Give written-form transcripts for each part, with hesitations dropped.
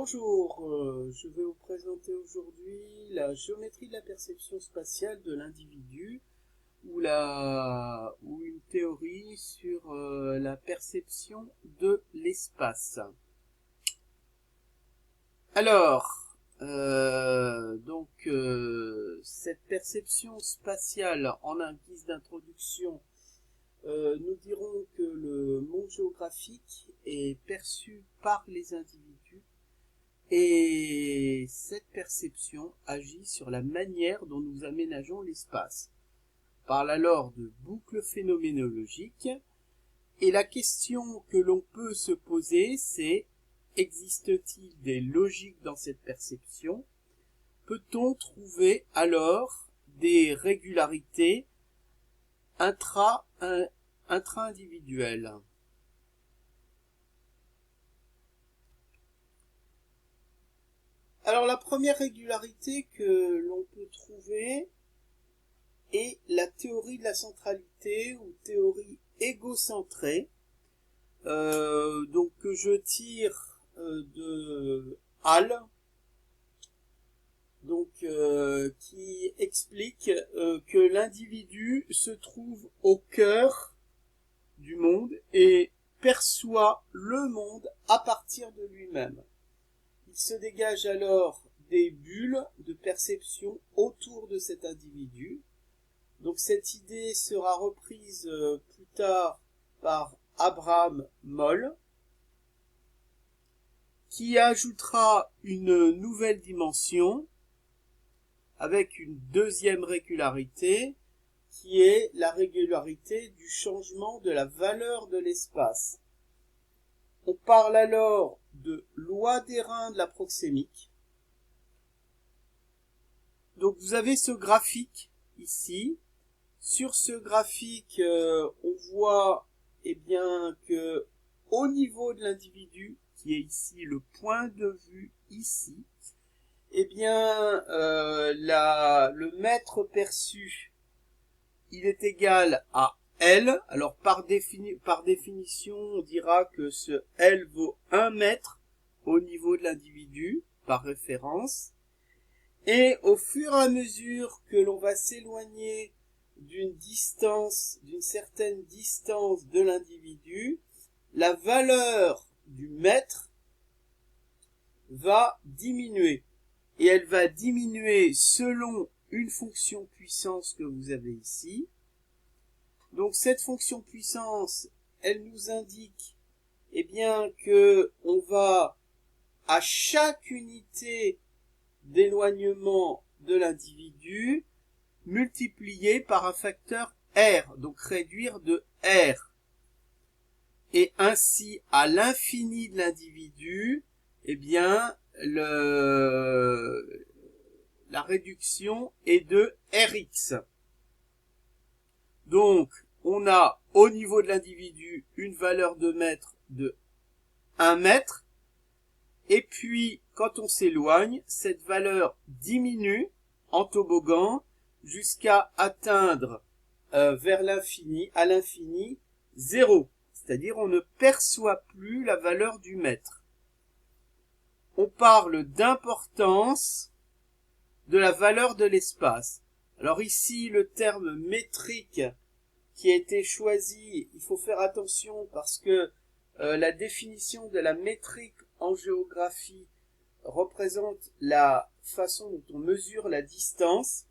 Bonjour, je vais vous présenter aujourd'hui la géométrie de la perception spatiale de l'individu ou une théorie sur la perception de l'espace. Alors, cette perception spatiale en un guise d'introduction, nous dirons que le monde géographique est perçu par les individus. Et cette perception agit sur la manière dont nous aménageons l'espace. On parle alors de boucle phénoménologique. Et la question que l'on peut se poser, c'est: existe-t-il des logiques dans cette perception? Peut-on trouver alors des régularités intra-individuelles? Alors la première régularité que l'on peut trouver est la théorie de la centralité ou théorie égocentrée, que je tire de Hall, qui explique que l'individu se trouve au cœur du monde et perçoit le monde à partir de lui-même. Il se dégage alors des bulles de perception autour de cet individu. Donc cette idée sera reprise plus tard par Abraham Moll, qui ajoutera une nouvelle dimension avec une deuxième régularité, qui est la régularité du changement de la valeur de l'espace. On parle alors de loi d'airain de la proxémique. Donc vous avez ce graphique ici. Sur ce graphique, on voit que au niveau de l'individu, qui est ici le point de vue ici, le mètre perçu, il est égal à L. Alors par définition, on dira que ce L vaut 1 mètre au niveau de l'individu, par référence. Et au fur et à mesure que l'on va s'éloigner d'une certaine distance de l'individu, la valeur du mètre va diminuer. Et elle va diminuer selon une fonction puissance que vous avez ici. Donc cette fonction puissance, elle nous indique que on va à chaque unité d'éloignement de l'individu multiplier par un facteur R, donc réduire de R. Et ainsi à l'infini de l'individu, la réduction est de Rx. Donc, on a au niveau de l'individu une valeur de mètre de 1 mètre. Et puis, quand on s'éloigne, cette valeur diminue en toboggan jusqu'à atteindre vers l'infini, à l'infini, 0. C'est-à-dire, on ne perçoit plus la valeur du mètre. On parle d'importance de la valeur de l'espace. Alors ici, le terme métrique qui a été choisi, il faut faire attention parce que la définition de la métrique en géographie représente la façon dont on mesure la distance,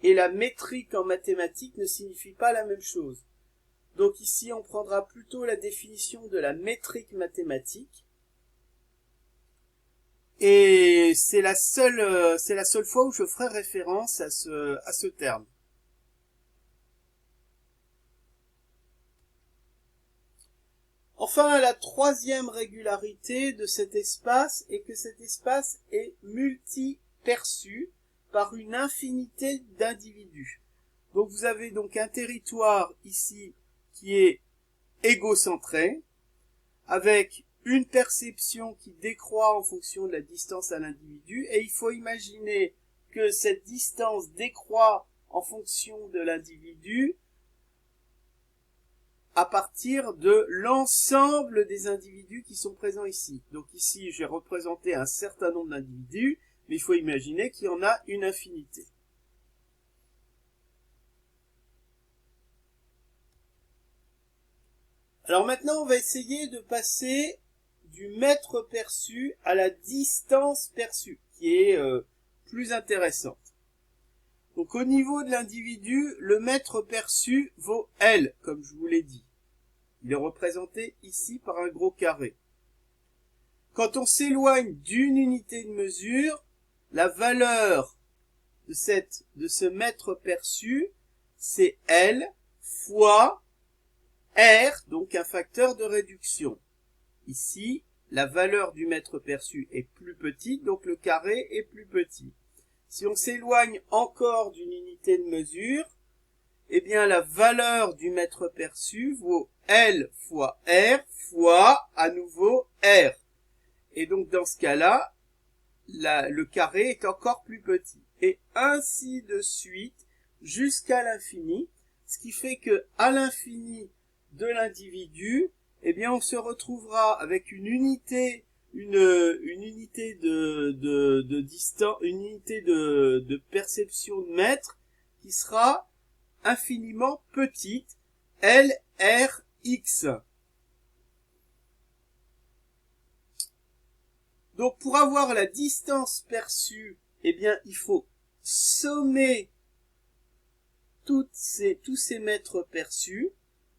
et la métrique en mathématiques ne signifie pas la même chose. Donc ici, on prendra plutôt la définition de la métrique mathématique, et c'est la seule fois où je ferai référence à ce terme. Enfin, la troisième régularité de cet espace est que cet espace est multi-perçu par une infinité d'individus. Donc vous avez donc un territoire ici qui est égocentré, avec une perception qui décroît en fonction de la distance à l'individu, et il faut imaginer que cette distance décroît en fonction de l'individu à partir de l'ensemble des individus qui sont présents ici. Donc ici, j'ai représenté un certain nombre d'individus, mais il faut imaginer qu'il y en a une infinité. Alors maintenant, on va essayer de passer du mètre perçu à la distance perçue, qui est plus intéressante. Donc au niveau de l'individu, le mètre perçu vaut L, comme je vous l'ai dit. Il est représenté ici par un gros carré. Quand on s'éloigne d'une unité de mesure, la valeur de ce mètre perçu, c'est L fois R, donc un facteur de réduction. Ici, la valeur du mètre perçu est plus petite, donc le carré est plus petit. Si on s'éloigne encore d'une unité de mesure, eh bien la valeur du mètre perçu vaut L fois R fois à nouveau R. Et donc dans ce cas-là, le carré est encore plus petit. Et ainsi de suite jusqu'à l'infini, ce qui fait que à l'infini de l'individu, eh bien on se retrouvera avec une unité de distance, une unité de perception de mètre qui sera infiniment petite, LRX. Donc pour avoir la distance perçue, eh bien il faut sommer tous ces mètres perçus.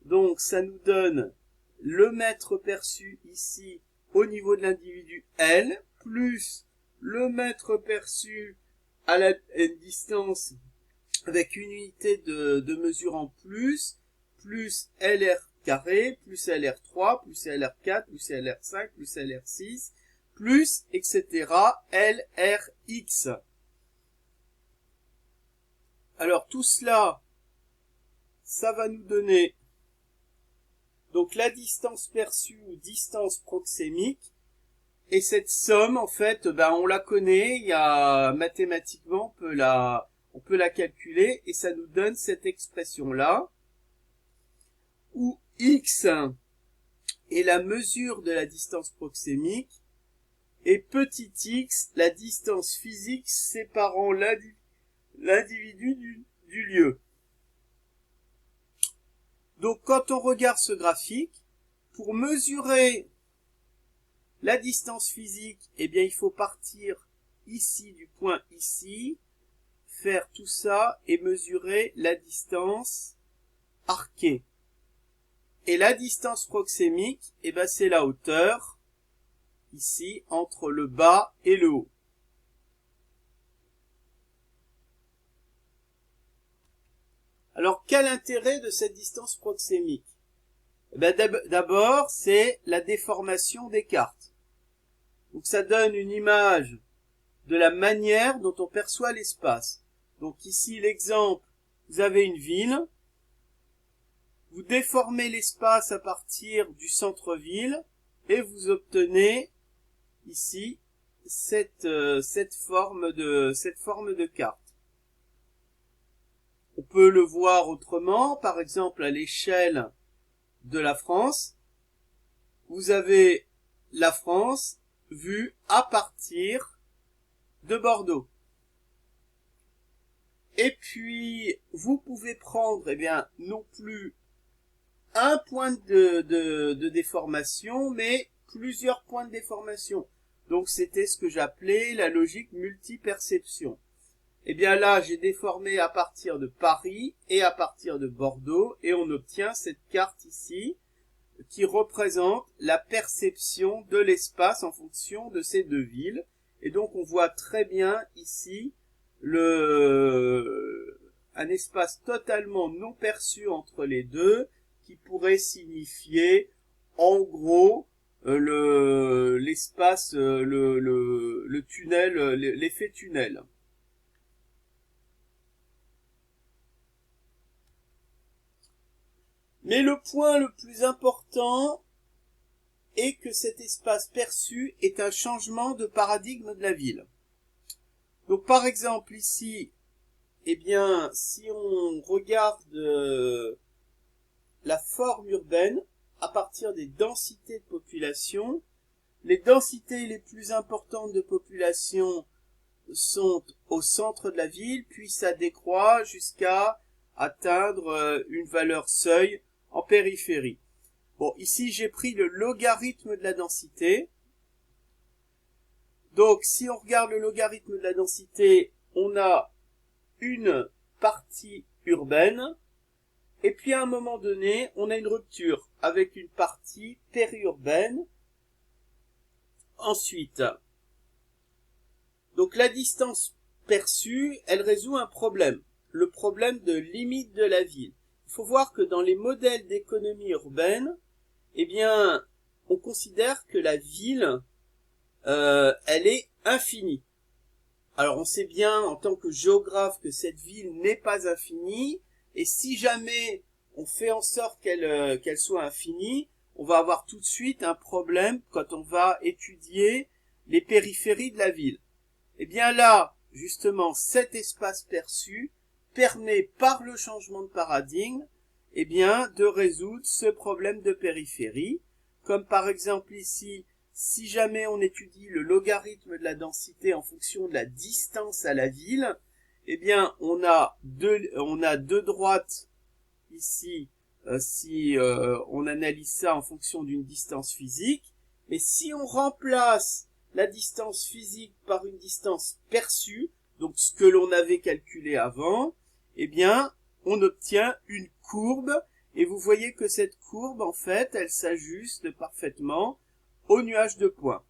Donc ça nous donne le mètre perçu ici au niveau de l'individu L, plus le mètre perçu à la distance avec une unité de mesure en plus LR carré, plus LR3, plus LR4, plus LR5, plus LR6, plus, etc., LRX. Alors tout cela, ça va nous donner donc la distance perçue ou distance proxémique. Et cette somme, en fait, on la connaît, il y a mathématiquement, on peut la calculer, et ça nous donne cette expression-là, où x est la mesure de la distance proxémique, et petit x, la distance physique séparant l'individu du lieu. Donc quand on regarde ce graphique, pour mesurer la distance physique, eh bien il faut partir ici du point ici, faire tout ça et mesurer la distance arquée. Et la distance proxémique, eh ben c'est la hauteur ici entre le bas et le haut. Alors quel intérêt de cette distance proxémique? Eh ben, d'abord, c'est la déformation des cartes. Donc ça donne une image de la manière dont on perçoit l'espace. Donc ici l'exemple, vous avez une ville, vous déformez l'espace à partir du centre-ville et vous obtenez ici cette forme de carte. On peut le voir autrement, par exemple à l'échelle de la France, vous avez la France vue à partir de Bordeaux. Et puis, vous pouvez prendre, eh bien, non plus un point de déformation, mais plusieurs points de déformation. Donc, c'était ce que j'appelais la logique multiperception. Eh bien là, j'ai déformé à partir de Paris et à partir de Bordeaux, et on obtient cette carte ici, qui représente la perception de l'espace en fonction de ces deux villes. Et donc, on voit très bien ici un espace totalement non perçu entre les deux, qui pourrait signifier, en gros, l'espace, le tunnel, l'effet tunnel. Mais le point le plus important est que cet espace perçu est un changement de paradigme de la ville. Donc par exemple ici, eh bien, si on regarde la forme urbaine à partir des densités de population. Les densités les plus importantes de population sont au centre de la ville, puis ça décroît jusqu'à atteindre une valeur seuil en périphérie. Bon, ici j'ai pris le logarithme de la densité. Donc si on regarde le logarithme de la densité, on a une partie urbaine, et puis à un moment donné, on a une rupture avec une partie périurbaine. Ensuite, donc la distance perçue, elle résout un problème, le problème de limite de la ville. Il faut voir que dans les modèles d'économie urbaine, eh bien, on considère que la ville, elle est infinie. Alors on sait bien en tant que géographe que cette ville n'est pas infinie, et si jamais on fait en sorte qu'elle soit infinie, on va avoir tout de suite un problème quand on va étudier les périphéries de la ville. Eh bien là, justement, cet espace perçu permet par le changement de paradigme, eh bien, de résoudre ce problème de périphérie, comme par exemple ici, si jamais on étudie le logarithme de la densité en fonction de la distance à la ville, eh bien, on a deux droites ici, si on analyse ça en fonction d'une distance physique, mais si on remplace la distance physique par une distance perçue, donc ce que l'on avait calculé avant, eh bien, on obtient une courbe, et vous voyez que cette courbe, en fait, elle s'ajuste parfaitement au nuage de points.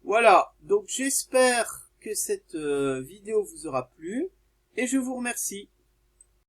Voilà, donc j'espère que cette vidéo vous aura plu, et je vous remercie.